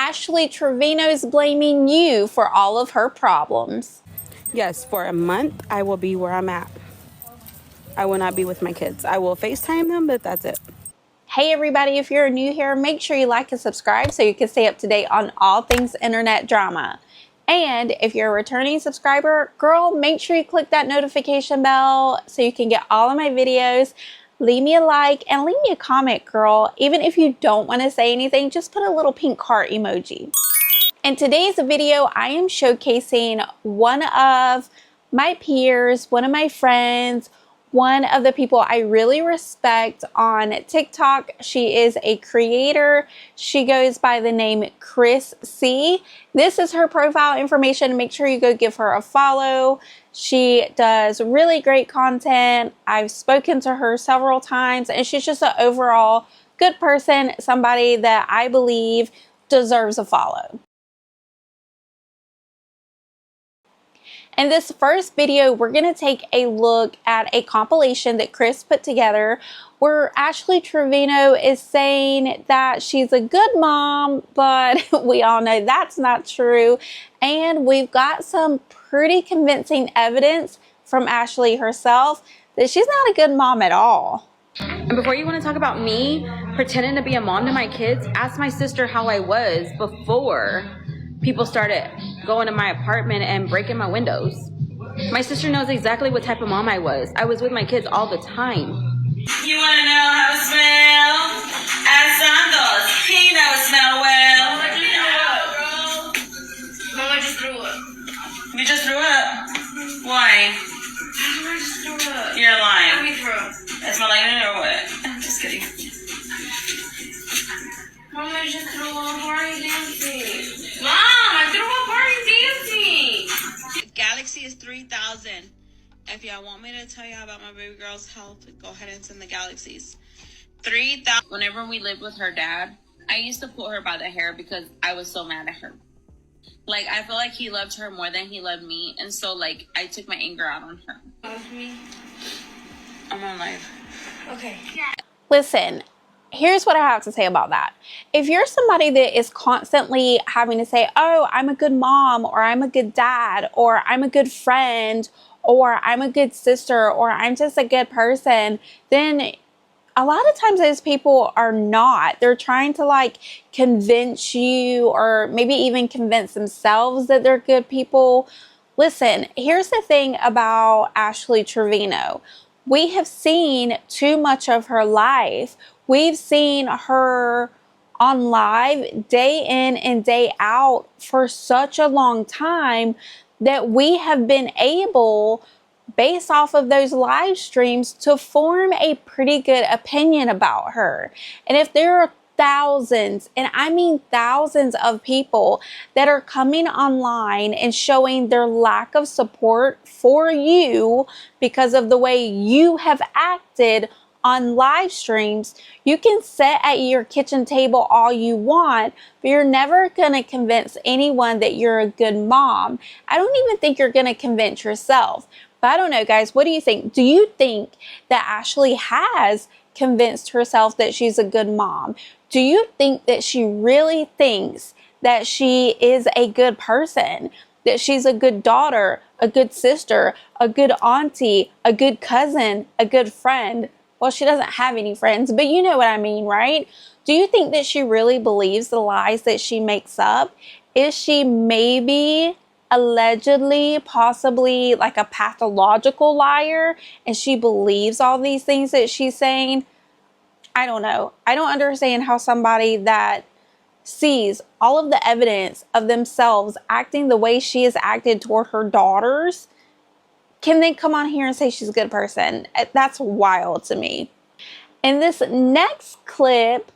Ashley Trevino's blaming you for all of her problems. Yes, for a month, I will be where I'm at. I will not be with my kids. I will FaceTime them, but that's it. Hey everybody, if you're new here, make sure you like and subscribe so you can stay up to date on all things internet drama. And if you're a returning subscriber, girl, make sure you click that notification bell so you can get all of my videos. Leave me a like and leave me a comment, girl. Even if you don't want to say anything, just put a little pink heart emoji. In today's video, I am showcasing one of my peers, one of my friends, one of the people I really respect on TikTok. She is a creator. She goes by the name Chris C. This is her profile information. Make sure you go give her a follow. She does really great content. I've spoken to her several times, and she's just an overall good person, somebody that I believe deserves a follow. In this first video, we're going to take a look at a compilation that Chris put together where Ashley Trevino is saying that she's a good mom, but we all know that's not true. And we've got some pretty convincing evidence from Ashley herself that she's not a good mom at all. And before you want to talk about me pretending to be a mom to my kids, ask my sister how I was before people started going to my apartment and breaking my windows. My sister knows exactly what type of mom I was. I was with my kids all the time. You wanna know how to smell? Ask Santos. He knows smell well. Mama just threw up, bro. Mama just threw up. You just threw up? Why? I just threw up. You're lying. Let me throw up. That smell like it or what? I'm just kidding. Mama just threw up. Why are you dancing? Mom, I threw up. Why are you dancing? Galaxy is 3,000. If y'all want me to tell y'all about my baby girl's health, go ahead and send the galaxies. 3,000. Whenever we lived with her dad, I used to pull her by the hair because I was so mad at her. Like, I feel like he loved her more than he loved me. And so, like, I took my anger out on her. Love me? I'm on live. Okay. Yeah. Listen, here's what I have to say about that. If you're somebody that is constantly having to say, oh, I'm a good mom, or I'm a good dad, or I'm a good friend, or I'm a good sister, or I'm just a good person, then a lot of times those people are not. They're trying to like convince you, or maybe even convince themselves that they're good people. Listen, here's the thing about Ashley Trevino. We have seen too much of her life. We've seen her on live day in and day out for such a long time that we have been able, based off of those live streams, to form a pretty good opinion about her. And if there are thousands, and I mean thousands of people that are coming online and showing their lack of support for you because of the way you have acted on live streams, you can sit at your kitchen table all you want, but you're never going to convince anyone that you're a good mom. I don't even think you're going to convince yourself. But I don't know, guys, what do you think? Do you think that Ashley has convinced herself that she's a good mom? Do you think that she really thinks that she is a good person, that she's a good daughter, a good sister, a good auntie, a good cousin, a good friend? Well, she doesn't have any friends, but you know what I mean, right? Do you think that she really believes the lies that she makes up? Is she maybe, allegedly, possibly like a pathological liar, and she believes all these things that she's saying? I don't know. I don't understand how somebody that sees all of the evidence of themselves acting the way she has acted toward her daughters can then come on here and say she's a good person. That's wild to me. In this next clip,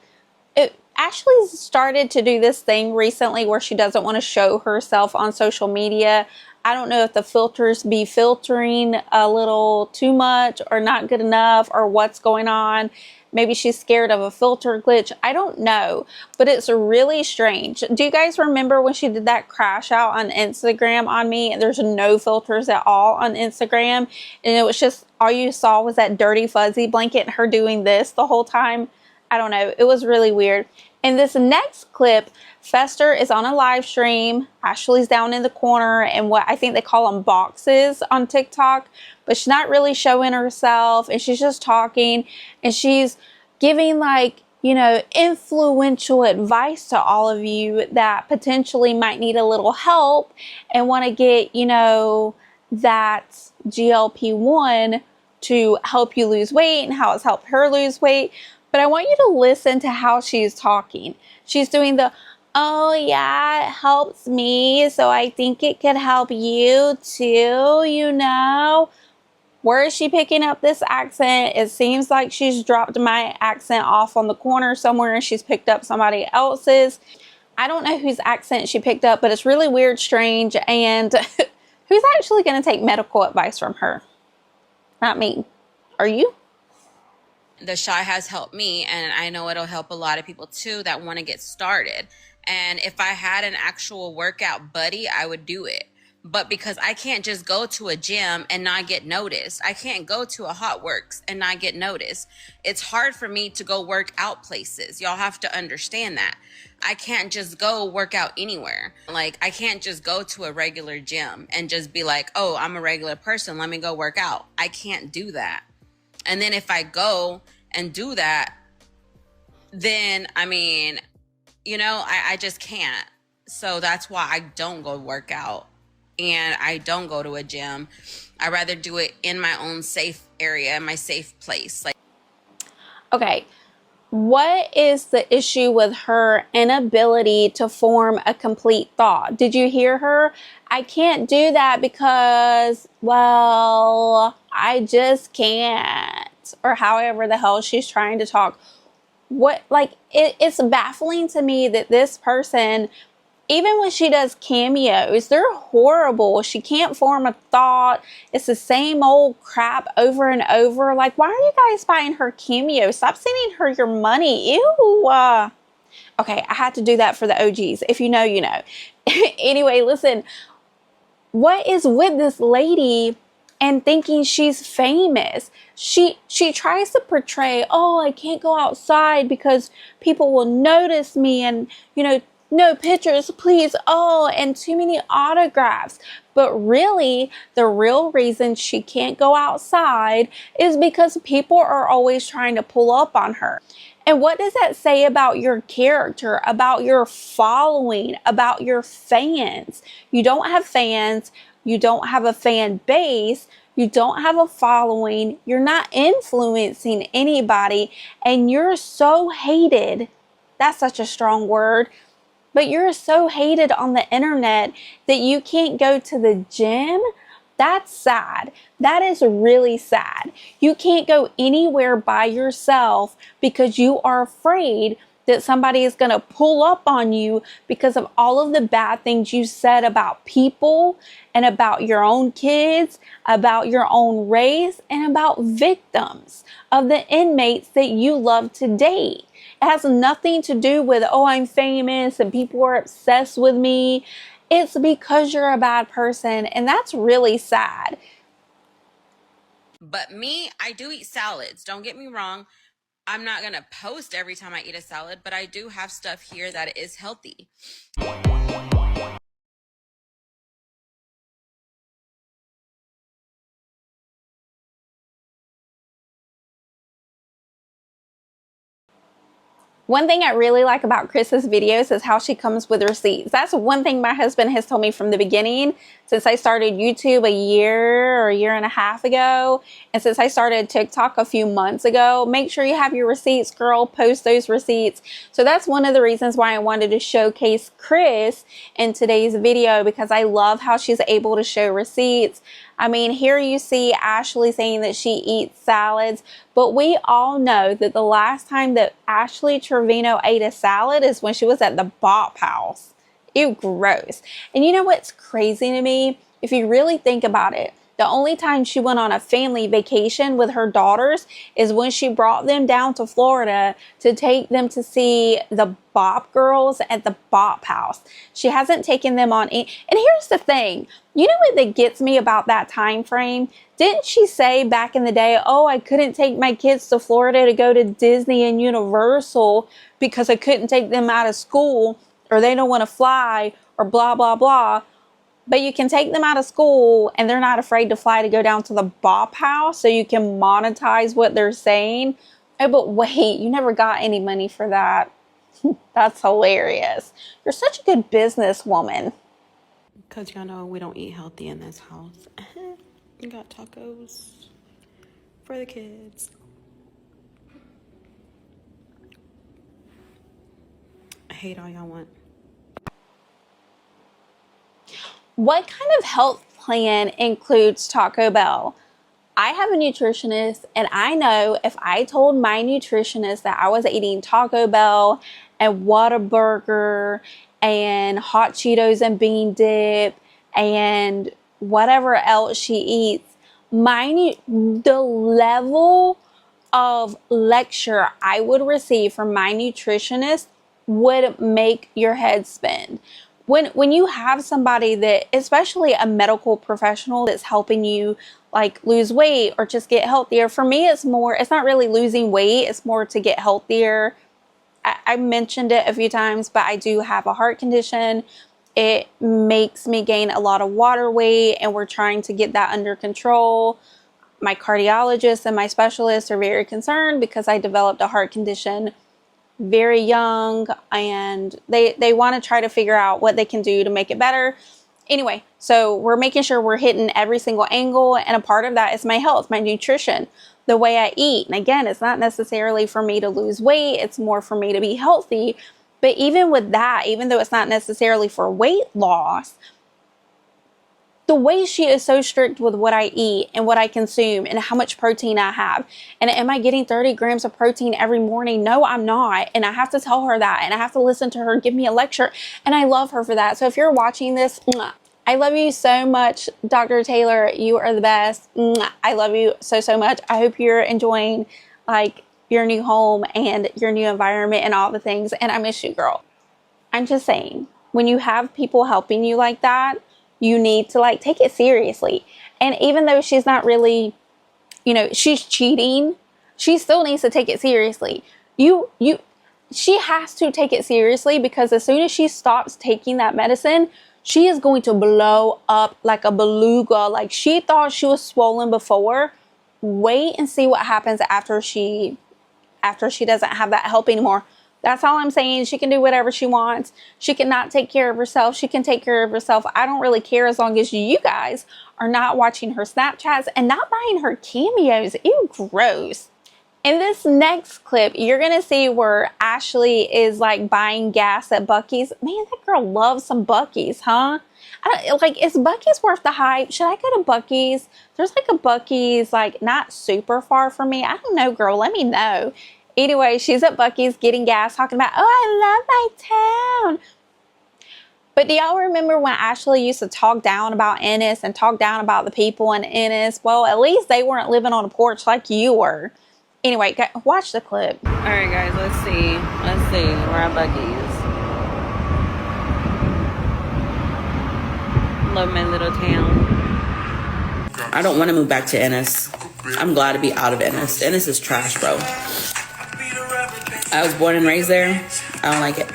Ashley started to do this thing recently where she doesn't want to show herself on social media. I don't know if the filters be filtering a little too much or not good enough, or what's going on. Maybe she's scared of a filter glitch. I don't know, but it's really strange. Do you guys remember when she did that crash out on Instagram on me? There's no filters at all on Instagram. And it was just, all you saw was that dirty fuzzy blanket and her doing this the whole time. I don't know. It was really weird. In this next clip, Fester is on a live stream. Ashley's down in the corner in what I think they call them boxes on TikTok, but she's not really showing herself, and she's just talking, and she's giving like, you know, influential advice to all of you that potentially might need a little help and want to get, you know, that GLP-1 to help you lose weight and how it's helped her lose weight. But I want you to listen to how she's talking. She's doing the, oh yeah, it helps me, so I think it could help you too, you know. Where is she picking up this accent? It seems like she's dropped my accent off on the corner somewhere and she's picked up somebody else's. I don't know whose accent she picked up, but it's really weird, strange, and who's actually going to take medical advice from her? Not me. Are you? The Shy has helped me, and I know it'll help a lot of people too that want to get started. And if I had an actual workout buddy, I would do it. But because I can't just go to a gym and not get noticed, I can't go to a Hot Works and not get noticed. It's hard for me to go work out places. Y'all have to understand that. I can't just go work out anywhere. Like, I can't just go to a regular gym and just be like, oh, I'm a regular person, let me go work out. I can't do that. And then if I go and do that, then, I mean, you know, I just can't. So that's why I don't go work out and I don't go to a gym. I rather do it in my own safe area, my safe place. Like, okay, what is the issue with her inability to form a complete thought? Did you hear her? I can't do that because, well, I just can't. Or however the hell she's trying to talk. What, like, it's baffling to me that this person, even when she does cameos, they're horrible. She can't form a thought. It's the same old crap over and over. Like, why are you guys buying her cameos? Stop sending her your money. Ew. Okay, I had to do that for the OGs. If you know, you know. Anyway, listen. What is with this lady and thinking she's famous? She tries to portray, oh, I can't go outside because people will notice me, and, you know, no pictures, please. Oh, and too many autographs. But really, the real reason she can't go outside is because people are always trying to pull up on her. And what does that say about your character, about your following, about your fans? You don't have fans. You don't have a fan base. You don't have a following. You're not influencing anybody. And you're so hated. That's such a strong word. But you're so hated on the internet that you can't go to the gym. That's sad. That is really sad. You can't go anywhere by yourself because you are afraid that somebody is going to pull up on you because of all of the bad things you said about people and about your own kids, about your own race, and about victims of the inmates that you love to date. It has nothing to do with, oh, I'm famous and people are obsessed with me. It's because you're a bad person, and that's really sad. but me, I do eat salads. Don't get me wrong. I'm not going to post every time I eat a salad, but I do have stuff here that is healthy. One thing I really like about Chris's videos is how she comes with receipts. That's one thing my husband has told me from the beginning, since I started YouTube a year or a year and a half ago, and since I started TikTok a few months ago. Make sure you have your receipts, girl. Post those receipts. So that's one of the reasons why I wanted to showcase Chris in today's video, because I love how she's able to show receipts. I mean, here you see Ashley saying that she eats salads, but we all know that the last time that Ashley Trevino ate a salad is when she was at the Bop House. Ew, gross. And you know what's crazy to me? If you really think about it, The only time she went on a family vacation with her daughters is when she brought them down to Florida to take them to see the Bop Girls at the Bop House. She hasn't taken them on any. And here's the thing. You know what that gets me about that time frame? Didn't she say back in the day, oh, I couldn't take my kids to Florida to go to Disney and Universal because I couldn't take them out of school, or they don't want to fly, or blah, blah, blah. But you can take them out of school and they're not afraid to fly to go down to the Bop House so you can monetize what they're saying. Oh, but wait, you never got any money for that. That's hilarious. You're such a good businesswoman. Because y'all know we don't eat healthy in this house. We got tacos for the kids. I hate all y'all want. What kind of health plan includes Taco Bell? I have a nutritionist, and I know if I told my nutritionist that I was eating Taco Bell and Whataburger and hot Cheetos and bean dip and whatever else she eats, the level of lecture I would receive from my nutritionist would make your head spin. When you have somebody that, especially a medical professional, that's helping you like lose weight or just get healthier, for me it's not really losing weight, it's more to get healthier. I mentioned it a few times, but I do have a heart condition. It makes me gain a lot of water weight, and we're trying to get that under control. My cardiologist and my specialist are very concerned because I developed a heart condition very young, and they want to try to figure out what they can do to make it better. Anyway, so we're making sure we're hitting every single angle, and a part of that is my health, my nutrition, the way I eat. And again, it's not necessarily for me to lose weight, it's more for me to be healthy. But even with that, even though it's not necessarily for weight loss, the way she is so strict with what I eat and what I consume and how much protein I have. And am I getting 30 grams of protein every morning? No, I'm not. And I have to tell her that. And I have to listen to her give me a lecture. And I love her for that. So if you're watching this, I love you so much, Dr. Taylor. You are the best. I love you so, so much. I hope you're enjoying like your new home and your new environment and all the things. And I miss you, girl. I'm just saying, when you have people helping you like that, you need to like take it seriously. And even though she's not really, she's cheating, she still needs to take it seriously. She has to take it seriously, because as soon as she stops taking that medicine, she is going to blow up like a beluga. Like, she thought she was swollen before. Wait and see what happens after she doesn't have that help anymore. That's all I'm saying. She can do whatever she wants. She cannot take care of herself. She can take care of herself. I don't really care, as long as you guys are not watching her Snapchats and not buying her cameos. Ew, gross. In this next clip, you're going to see where Ashley is like buying gas at Buc-ee's. Man, that girl loves some Buc-ee's, huh? Is Buc-ee's worth the hype? Should I go to Buc-ee's? There's like a Buc-ee's like not super far from me. I don't know, girl. Let me know. Anyway, she's at Buc-ee's getting gas, talking about, oh, I love my town. But do y'all remember when Ashley used to talk down about Ennis and talk down about the people in Ennis? Well, at least they weren't living on a porch like you were. Anyway, watch the clip. All right, guys, let's see. We're at Buc-ee's. Love my little town. I don't want to move back to Ennis. I'm glad to be out of Ennis. Ennis is trash, bro. I was born and raised there. I don't like it.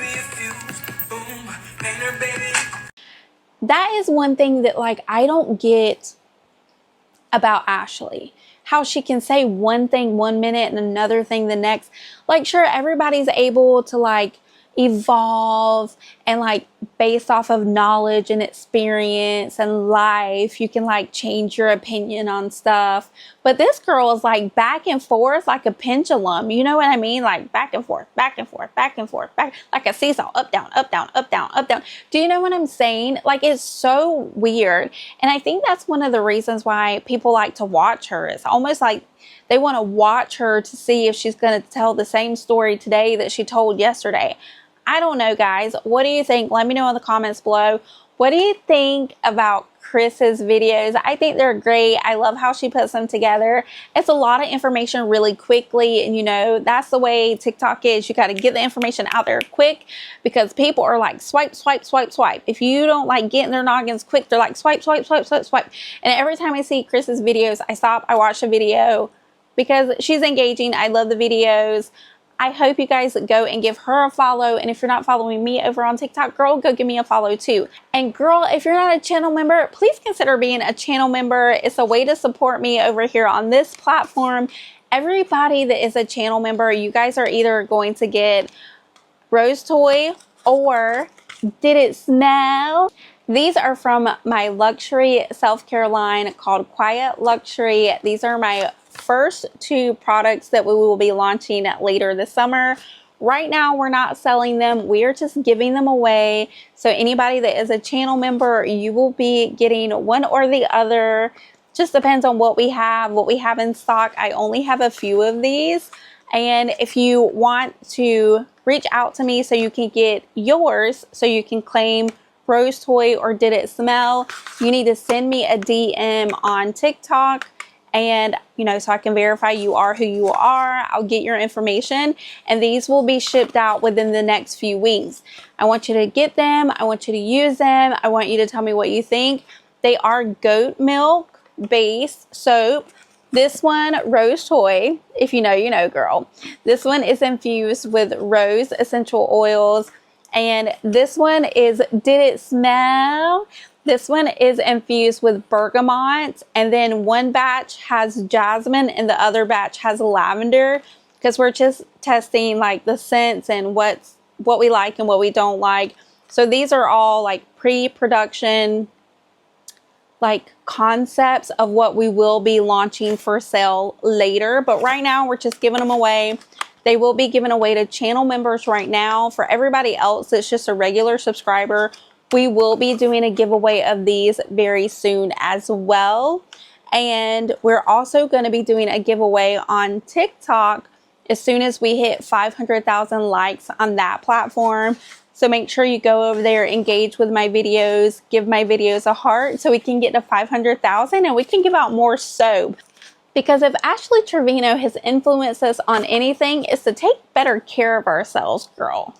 That is one thing that like I don't get about Ashley. How she can say one thing one minute and another thing the next. Like, sure, everybody's able to like evolve, and like based off of knowledge and experience and life, you can like change your opinion on stuff. But this girl is like back and forth like a pendulum. You know what I mean? Like back and forth, back and forth, back and forth, back like a seesaw, up, down, up, down, up, down, up, down. Do you know what I'm saying? Like, it's so weird. And I think that's one of the reasons why people like to watch her. It's almost like they want to watch her to see if she's going to tell the same story today that she told yesterday. I don't know, guys. What do you think? Let me know in the comments below. What do you think about Chris's videos. I think they're great. I love how she puts them together. It's a lot of information really quickly, and you know, that's the way TikTok is. You got to get the information out there quick because people are like swipe, swipe, swipe, swipe. If you don't like getting their noggins quick, they're like swipe, swipe, swipe, swipe, swipe. And every time I see Chris's videos, I stop, I watch a video because she's engaging. I love the videos. I hope you guys go and give her a follow. And if you're not following me over on TikTok, girl, go give me a follow too. And girl, if you're not a channel member, please consider being a channel member. It's a way to support me over here on this platform. Everybody that is a channel member, you guys are either going to get Rose Toy or Did It Smell? These are from my luxury self-care line called Quiet Luxury. These are my first 2 products that we will be launching later this summer. Right now, we're not selling them. We are just giving them away. So anybody that is a channel member, you will be getting one or the other. Just depends on what we have in stock. I only have a few of these. And if you want to reach out to me so you can get yours, so you can claim Rose Toy or Did It Smell, you need to send me a DM on TikTok. And, you know, so I can verify you are who you are. I'll get your information and these will be shipped out within the next few weeks. I want you to get them. I want you to use them. I want you to tell me what you think. They are goat milk based soap. This one, Rose Toy, if you know, you know, girl. This one is infused with rose essential oils. And this one is Did It Smell? This one is infused with bergamot, and then one batch has jasmine and the other batch has lavender because we're just testing like the scents and what we like and what we don't like. So these are all like pre-production like concepts of what we will be launching for sale later. But right now we're just giving them away. They will be given away to channel members right now. For everybody else, it's just a regular subscriber. We will be doing a giveaway of these very soon as well. And we're also going to be doing a giveaway on TikTok as soon as we hit 500,000 likes on that platform. So make sure you go over there, engage with my videos, give my videos a heart so we can get to 500,000 and we can give out more soap. Because if Ashley Trevino has influenced us on anything, it's to take better care of ourselves, girl.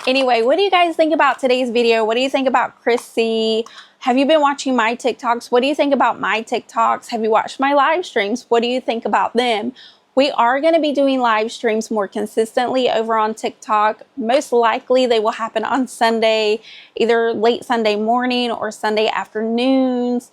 Anyway, what do you guys think about today's video? What do you think about Chrissy? Have you been watching my TikToks? What do you think about my TikToks? Have you watched my live streams? What do you think about them? We are going to be doing live streams more consistently over on TikTok. Most likely they will happen on Sunday, either late Sunday morning or Sunday afternoons.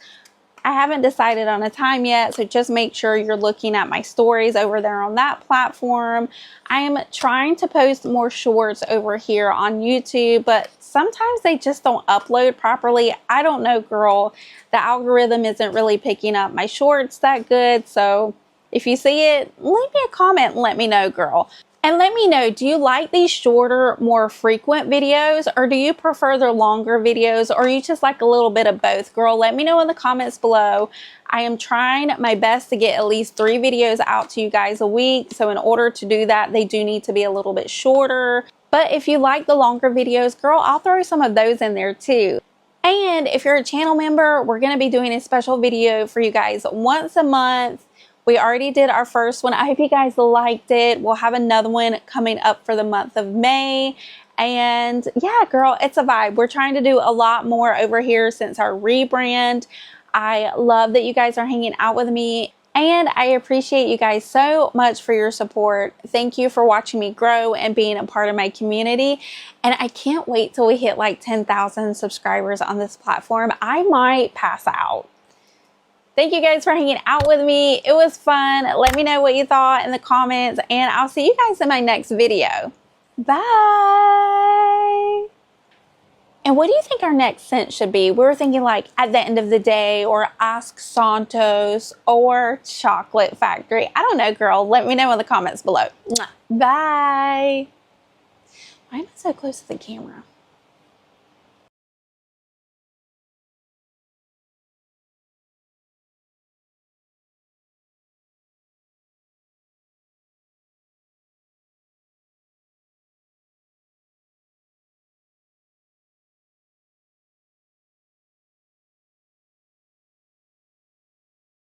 I haven't decided on a time yet, so just make sure you're looking at my stories over there on that platform. I am trying to post more shorts over here on YouTube, but sometimes they just don't upload properly. I don't know, girl. The algorithm isn't really picking up my shorts that good, so if you see it, leave me a comment and let me know, girl. And let me know, do you like these shorter, more frequent videos, or do you prefer the longer videos, or you just like a little bit of both, girl? Let me know in the comments below. I am trying my best to get at least 3 videos out to you guys a week. So in order to do that, they do need to be a little bit shorter. But if you like the longer videos, girl, I'll throw some of those in there too. And if you're a channel member, we're going to be doing a special video for you guys once a month. We already did our first one. I hope you guys liked it. We'll have another one coming up for the month of May. And yeah, girl, it's a vibe. We're trying to do a lot more over here since our rebrand. I love that you guys are hanging out with me. And I appreciate you guys so much for your support. Thank you for watching me grow and being a part of my community. And I can't wait till we hit like 10,000 subscribers on this platform. I might pass out. Thank you guys for hanging out with me. It was fun. Let me know what you thought in the comments, and I'll see you guys in my next video. Bye. And what do you think our next scent should be? We were thinking like At the End of the Day or Ask Santos or Chocolate Factory. I don't know, girl. Let me know in the comments below. Bye. Why am I so close to the camera?